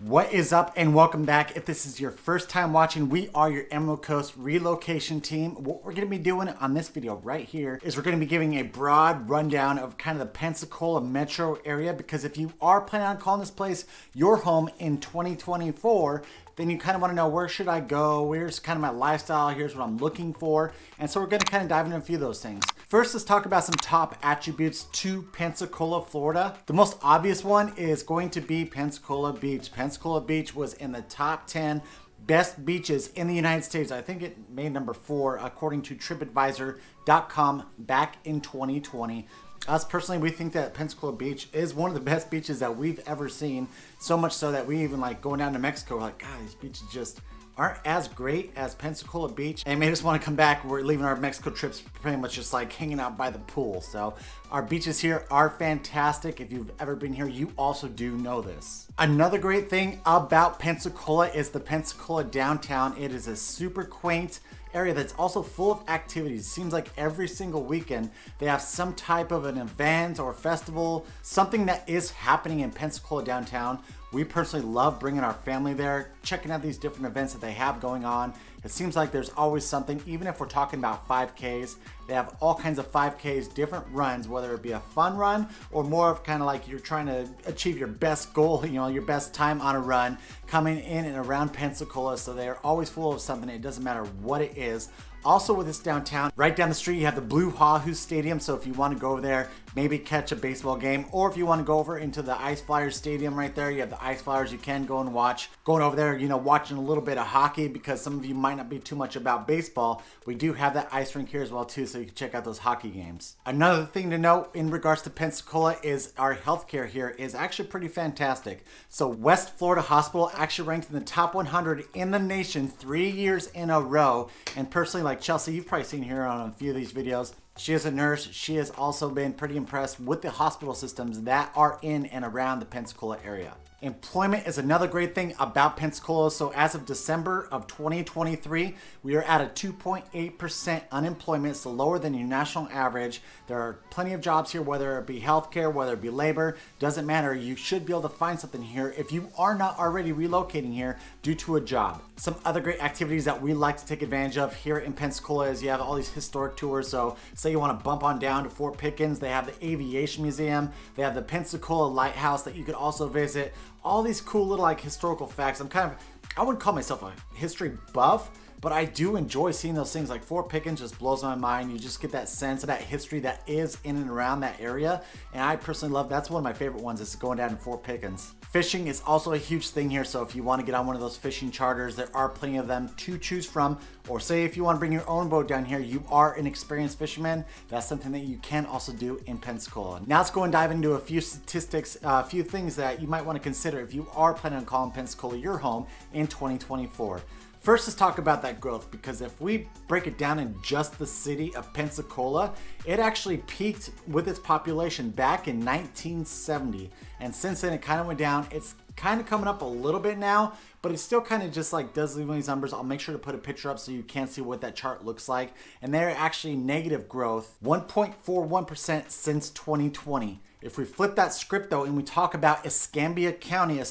What is up and welcome back. If this is your first time watching, we are your Emerald Coast relocation team. What we're going to be doing on this video right here is we're going to be giving a broad rundown of kind of the Pensacola metro area, because if you are planning on calling this place your home in 2024, then you kind of want to know, where should I go? Where's kind of my lifestyle? Here's what I'm looking for. And so we're going to kind of dive into a few of those things. First, let's talk about some top attributes to Pensacola, Florida. The most obvious one is going to be Pensacola Beach. Pensacola Beach was in the top 10 best beaches in the United States. I think it made number 4 according to TripAdvisor.com back in 2020. Us personally, we think that Pensacola Beach is one of the best beaches that we've ever seen. So much so that we even like going down to Mexico, we're like, God, these beaches just aren't as great as Pensacola Beach. And made us want to come back. We're leaving our Mexico trips pretty much just like hanging out by the pool. So our beaches here are fantastic. If you've ever been here, you also do know this. Another great thing about Pensacola is the Pensacola Downtown. It is a super quaint area that's also full of activities. It seems like every single weekend they have some type of an event or festival, something that is happening in Pensacola Downtown. We personally love bringing our family there, checking out these different events that they have going on. It seems like there's always something, even if we're talking about 5Ks, they have all kinds of 5Ks, different runs, whether it be a fun run or more of kind of like you're trying to achieve your best goal, your best time on a run, coming in and around Pensacola. So they're always full of something. It doesn't matter what it is. Also with this downtown, right down the street, you have the Blue Wahoo Stadium. So if you want to go over there, maybe catch a baseball game, or if you want to go over into the Ice Flyers Stadium right there, you have the Ice Flyers you can go and watch. Going over there, watching a little bit of hockey, because some of you might not be too much about baseball. We do have that ice rink here as well too, so you can check out those hockey games. Another thing to note in regards to Pensacola is our healthcare here is actually pretty fantastic. So West Florida Hospital actually ranked in the top 100 in the nation 3 years in a row. And personally, like Chelsea, you've probably seen her on a few of these videos. She is a nurse. She has also been pretty impressed with the hospital systems that are in and around the Pensacola area. Employment is another great thing about Pensacola. So as of December of 2023, we are at a 2.8% unemployment, so lower than your national average. There are plenty of jobs here, whether it be healthcare, whether it be labor, doesn't matter. You should be able to find something here if you are not already relocating here due to a job. Some other great activities that we like to take advantage of here in Pensacola is you have all these historic tours. So say you want to bump on down to Fort Pickens, they have the Aviation Museum, they have the Pensacola Lighthouse that you could also visit. All these cool little like historical facts. I wouldn't call myself a history buff, but I do enjoy seeing those things. Like Fort Pickens just blows my mind. You just get that sense of that history that is in and around that area. And I personally love, that's one of my favorite ones, is going down to Fort Pickens. Fishing is also a huge thing here. So if you want to get on one of those fishing charters, there are plenty of them to choose from. Or say if you want to bring your own boat down here, you are an experienced fisherman, that's something that you can also do in Pensacola. Now let's go and dive into a few statistics, a few things that you might want to consider if you are planning on calling Pensacola your home in 2024. First, let's talk about that growth, because if we break it down in just the city of Pensacola, it actually peaked with its population back in 1970. And since then, it kind of went down. It's kind of coming up a little bit now, but it still kind of just like does leave these numbers. I'll make sure to put a picture up so you can see what that chart looks like. And they're actually negative growth, 1.41% since 2020. If we flip that script though, and we talk about Escambia County,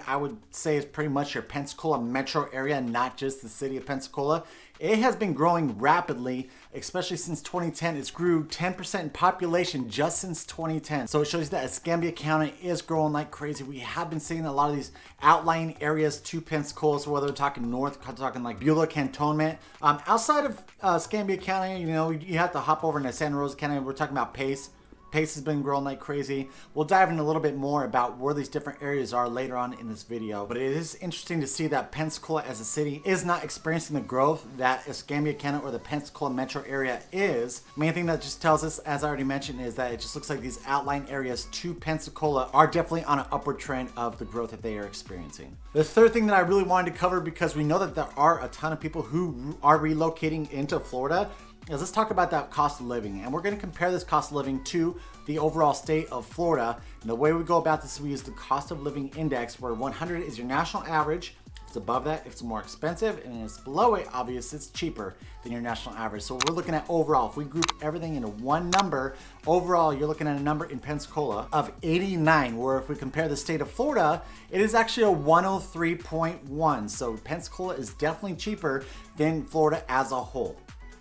I would say is pretty much your Pensacola metro area, not just the city of Pensacola. It has been growing rapidly, especially since 2010. It's grew 10% in population just since 2010. So it shows you that Escambia County is growing like crazy. We have been seeing a lot of these outlying areas to Pensacola. So whether we're talking north, talking like Beulah Cantonment. Outside of Escambia County, you have to hop over into Santa Rosa County. We're talking about Pace. Pace has been growing like crazy. We'll dive in a little bit more about where these different areas are later on in this video. But it is interesting to see that Pensacola as a city is not experiencing the growth that Escambia County or the Pensacola metro area is. Main thing that just tells us, as I already mentioned, is that it just looks like these outlying areas to Pensacola are definitely on an upward trend of the growth that they are experiencing. The third thing that I really wanted to cover, because we know that there are a ton of people who are relocating into Florida, is let's talk about that cost of living. And we're going to compare this cost of living to the overall state of Florida. And the way we go about this, we use the cost of living index, where 100 is your national average, it's above that, it's more expensive, and it's below it, obviously, it's cheaper than your national average. So we're looking at overall, if we group everything into one number, overall, you're looking at a number in Pensacola of 89, where if we compare the state of Florida, it is actually a 103.1. So Pensacola is definitely cheaper than Florida as a whole.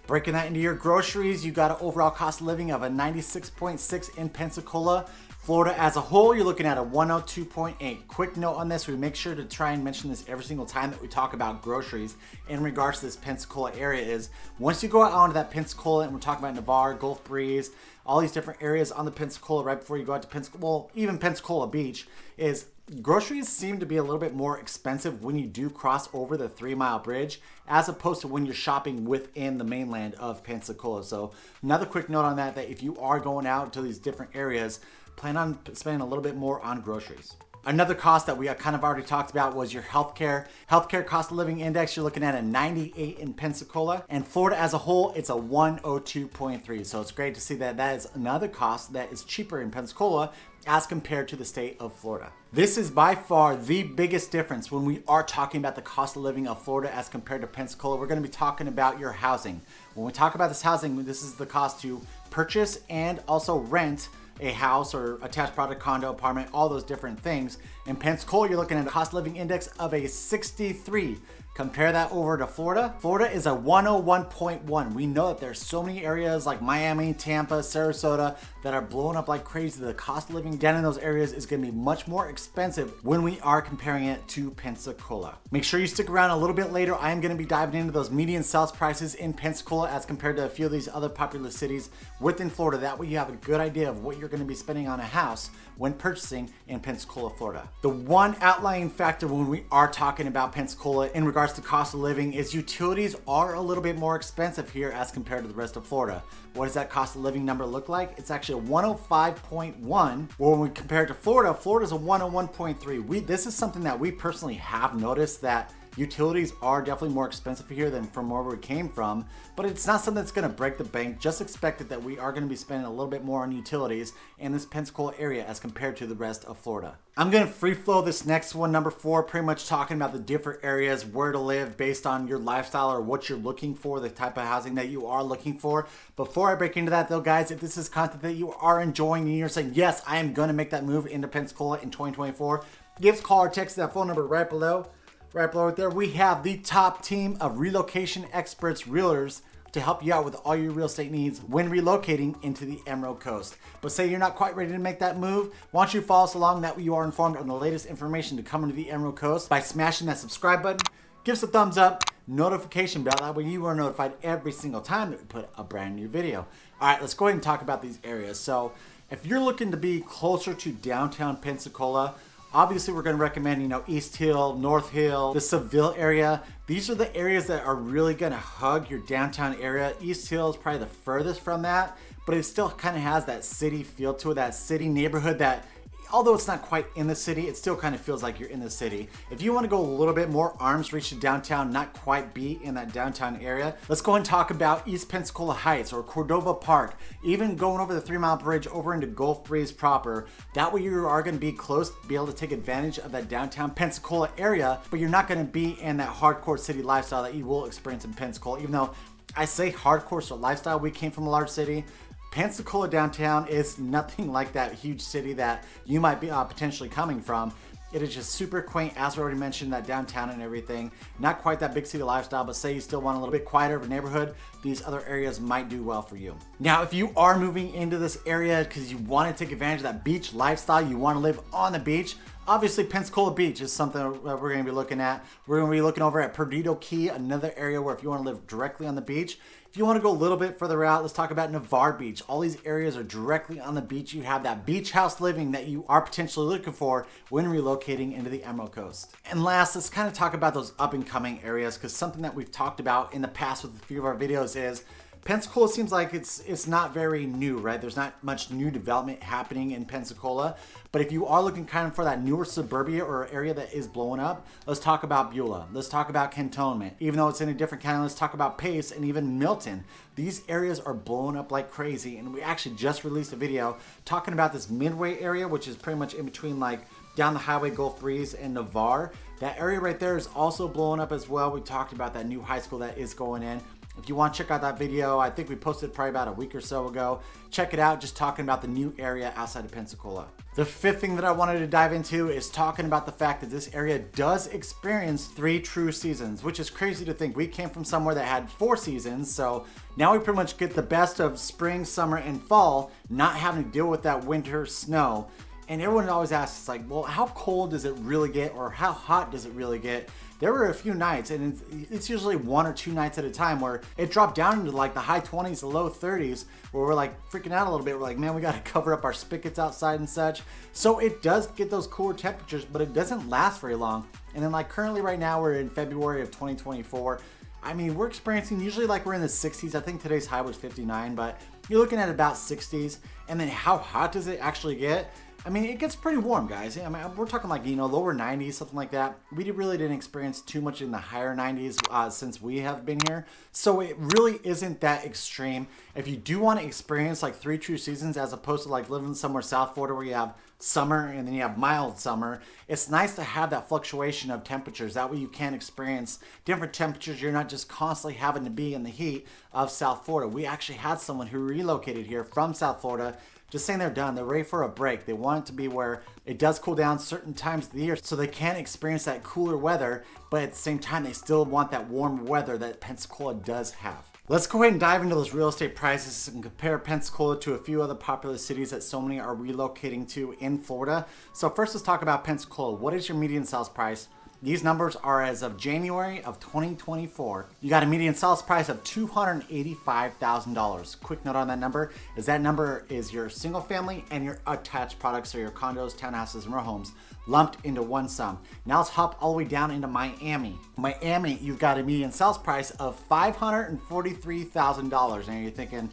Breaking that into your groceries, you got an overall cost of living of a 96.6 in Pensacola. Florida as a whole, you're looking at a 102.8. Quick note on this, we make sure to try and mention this every single time that we talk about groceries in regards to this Pensacola area is, once you go out onto that Pensacola, and we're talking about Navarre, Gulf Breeze, all these different areas on the Pensacola right before you go out to Pensacola, well, even Pensacola Beach, is groceries seem to be a little bit more expensive when you do cross over the 3 Mile Bridge as opposed to when you're shopping within the mainland of Pensacola. So another quick note on that if you are going out to these different areas, plan on spending a little bit more on groceries. Another cost that we kind of already talked about was your healthcare. Healthcare cost of living index, you're looking at a 98 in Pensacola. And Florida as a whole, it's a 102.3. So it's great to see that that is another cost that is cheaper in Pensacola as compared to the state of Florida. This is by far the biggest difference when we are talking about the cost of living of Florida as compared to Pensacola. We're going to be talking about your housing. When we talk about this housing, this is the cost to purchase and also rent a house or attached product, condo, apartment, all those different things. In Pensacola, you're looking at a cost of living index of a 63. Compare that over to Florida. Florida is a 101.1. We know that there's so many areas like Miami, Tampa, Sarasota that are blowing up like crazy. The cost of living down in those areas is going to be much more expensive when we are comparing it to Pensacola. Make sure you stick around a little bit later. I am going to be diving into those median sales prices in Pensacola as compared to a few of these other popular cities within Florida. That way you have a good idea of what you're going to be spending on a house when purchasing in Pensacola, Florida. The one outlying factor when we are talking about Pensacola in regards to cost of living is utilities are a little bit more expensive here as compared to the rest of Florida. What does that cost of living number look like? It's actually a 105.1. When we compare it to Florida, Florida's a 101.3. This is something that we personally have noticed, that utilities are definitely more expensive here than from where we came from, but it's not something that's going to break the bank. Just expect it that we are going to be spending a little bit more on utilities in this Pensacola area as compared to the rest of Florida. I'm going to free flow this next one, number 4, pretty much talking about the different areas where to live based on your lifestyle or what you're looking for, the type of housing that you are looking for. Before I break into that though, guys, if this is content that you are enjoying and you're saying, yes, I am going to make that move into Pensacola in 2024, give us a call or text that phone number right below. Right below it there, we have the top team of relocation experts, realtors, to help you out with all your real estate needs when relocating into the Emerald Coast. But say you're not quite ready to make that move, why don't you follow us along, that way you are informed on the latest information to come into the Emerald Coast by smashing that subscribe button, give us a thumbs up, notification bell, that way you are notified every single time that we put a brand new video. All right, let's go ahead and talk about these areas. So if you're looking to be closer to downtown Pensacola, obviously, we're going to recommend, East Hill, North Hill, the Seville area. These are the areas that are really going to hug your downtown area. East Hill is probably the furthest from that, but it still kind of has that city feel to it, that city neighborhood that, although it's not quite in the city, it still kind of feels like you're in the city. If you want to go a little bit more arm's reach to downtown, not quite be in that downtown area, let's go and talk about East Pensacola Heights or Cordova Park, even going over the 3 Mile Bridge over into Gulf Breeze proper. That way you are going to be close to be able to take advantage of that downtown Pensacola area, but you're not going to be in that hardcore city lifestyle that you will experience in Pensacola. Even though I say hardcore lifestyle, we came from a large city, Pensacola downtown is nothing like that huge city that you might be potentially coming from. It is just super quaint, as we already mentioned, that downtown and everything. Not quite that big city lifestyle, but say you still want a little bit quieter of a neighborhood, these other areas might do well for you. Now, if you are moving into this area because you want to take advantage of that beach lifestyle, you want to live on the beach, obviously Pensacola Beach is something that we're going to be looking at. We're going to be looking over at Perdido Key, another area where if you want to live directly on the beach. If you want to go a little bit further out, let's talk about Navarre Beach. All these areas are directly on the beach. You have that beach house living that you are potentially looking for when relocating into the Emerald Coast. And last, let's kind of talk about those up and coming areas, because something that we've talked about in the past with a few of our videos is Pensacola seems like it's not very new, right? There's not much new development happening in Pensacola. But if you are looking kind of for that newer suburbia or area that is blowing up, let's talk about Beulah. Let's talk about Cantonment. Even though it's in a different county, let's talk about Pace and even Milton. These areas are blowing up like crazy. And we actually just released a video talking about this Midway area, which is pretty much in between like down the highway, Gulf Breeze and Navarre. That area right there is also blowing up as well. We talked about that new high school that is going in. If you want to check out that video, I think we posted it probably about a week or so ago. Check it out, just talking about the new area outside of Pensacola. The fifth thing that I wanted to dive into is talking about the fact that this area does experience 3 true seasons, which is crazy to think. We came from somewhere that had 4 seasons, so now we pretty much get the best of spring, summer, and fall, not having to deal with that winter snow. And everyone always asks, like, well, how cold does it really get, or how hot does it really get? There were a few nights, and it's usually 1 or 2 nights at a time, where it dropped down into like the high 20s to low 30s, where we're like freaking out a little bit. We're like, man, we got to cover up our spigots outside and such. So it does get those cooler temperatures, but it doesn't last very long. And then like currently right now, we're in February of 2024. I mean, we're experiencing usually like we're in the 60s. I think today's high was 59, but you're looking at about 60s. And then how hot does it actually get? I mean, it gets pretty warm, guys. I mean, we're talking like, lower 90s, something like that. We really didn't experience too much in the higher 90s since we have been here. So it really isn't that extreme. If you do want to experience like 3 true seasons, as opposed to like living somewhere South Florida where you have summer and then you have mild summer, it's nice to have that fluctuation of temperatures. That way you can experience different temperatures. You're not just constantly having to be in the heat of South Florida. We actually had someone who relocated here from South Florida, just saying they're done. They're ready for a break. They want it to be where it does cool down certain times of the year so they can experience that cooler weather, but at the same time, they still want that warm weather that Pensacola does have. Let's go ahead and dive into those real estate prices and compare Pensacola to a few other popular cities that so many are relocating to in Florida. So first, let's talk about Pensacola. What is your median sales price? These numbers are as of January of 2024. You got a median sales price of $285,000. Quick note on that number is your single family and your attached products, so your condos, townhouses, and row homes lumped into one sum. Now let's hop all the way down into Miami. Miami, you've got a median sales price of $543,000. And you're thinking,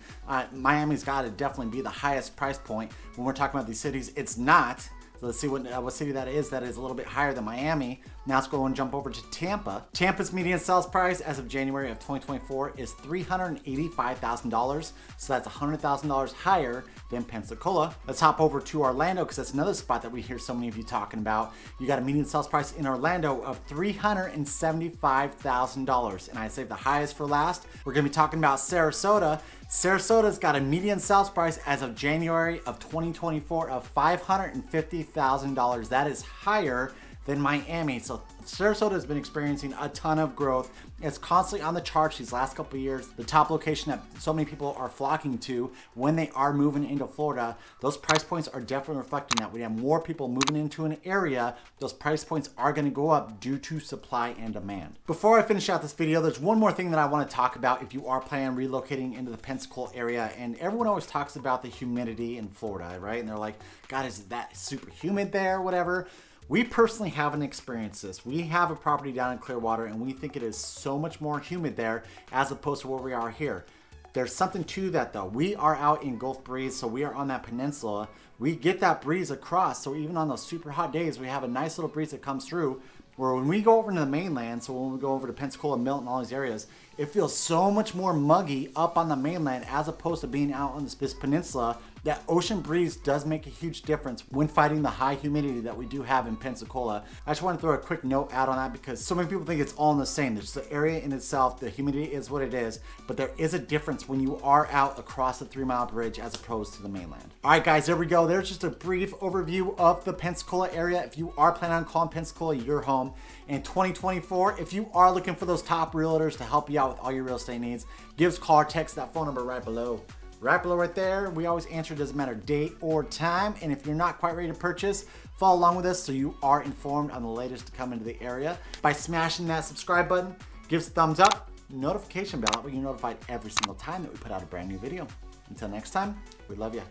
Miami's got to definitely be the highest price point when we're talking about these cities. It's not. So let's see what city that is a little bit higher than Miami. Now let's go and jump over to Tampa. Tampa's median sales price as of January of 2024 is $385,000. So that's $100,000 higher than Pensacola. Let's hop over to Orlando, because that's another spot that we hear so many of you talking about. You got a median sales price in Orlando of $375,000. And I saved the highest for last. We're gonna be talking about Sarasota. Sarasota's got a median sales price as of January of 2024 of $550,000. That is higher than Miami. So Sarasota has been experiencing a ton of growth. It's constantly on the charts these last couple of years. The top location that so many people are flocking to when they are moving into Florida, those price points are definitely reflecting that. We have more people moving into an area, those price points are going to go up due to supply and demand. Before I finish out this video, there's one more thing that I want to talk about if you are planning on relocating into the Pensacola area. And everyone always talks about the humidity in Florida, right? And they're like, God, is that super humid there, whatever. We personally haven't experienced this. We have a property down in Clearwater, and we think it is so much more humid there as opposed to where we are here. There's something to that though. We are out in Gulf Breeze, so we are on that peninsula. We get that breeze across, so even on those super hot days, we have a nice little breeze that comes through, where when we go over to the mainland, so when we go over to Pensacola, Milton, all these areas, it feels so much more muggy up on the mainland as opposed to being out on this peninsula. That ocean breeze does make a huge difference when fighting the high humidity that we do have in Pensacola. I just want to throw a quick note out on that, because so many people think it's all in the same. There's the area in itself, the humidity is what it is, but there is a difference when you are out across the 3 Mile Bridge as opposed to the mainland. All right, guys, there we go. There's just a brief overview of the Pensacola area. If you are planning on calling Pensacola your home in 2024, if you are looking for those top realtors to help you out with all your real estate needs, give us a call or text that phone number right below. Right below right there, we always answer, doesn't matter date or time. And if you're not quite ready to purchase, follow along with us so you are informed on the latest to come into the area by smashing that subscribe button. Give us a thumbs up, notification bell, where you're notified every single time that we put out a brand new video. Until next time, we love you.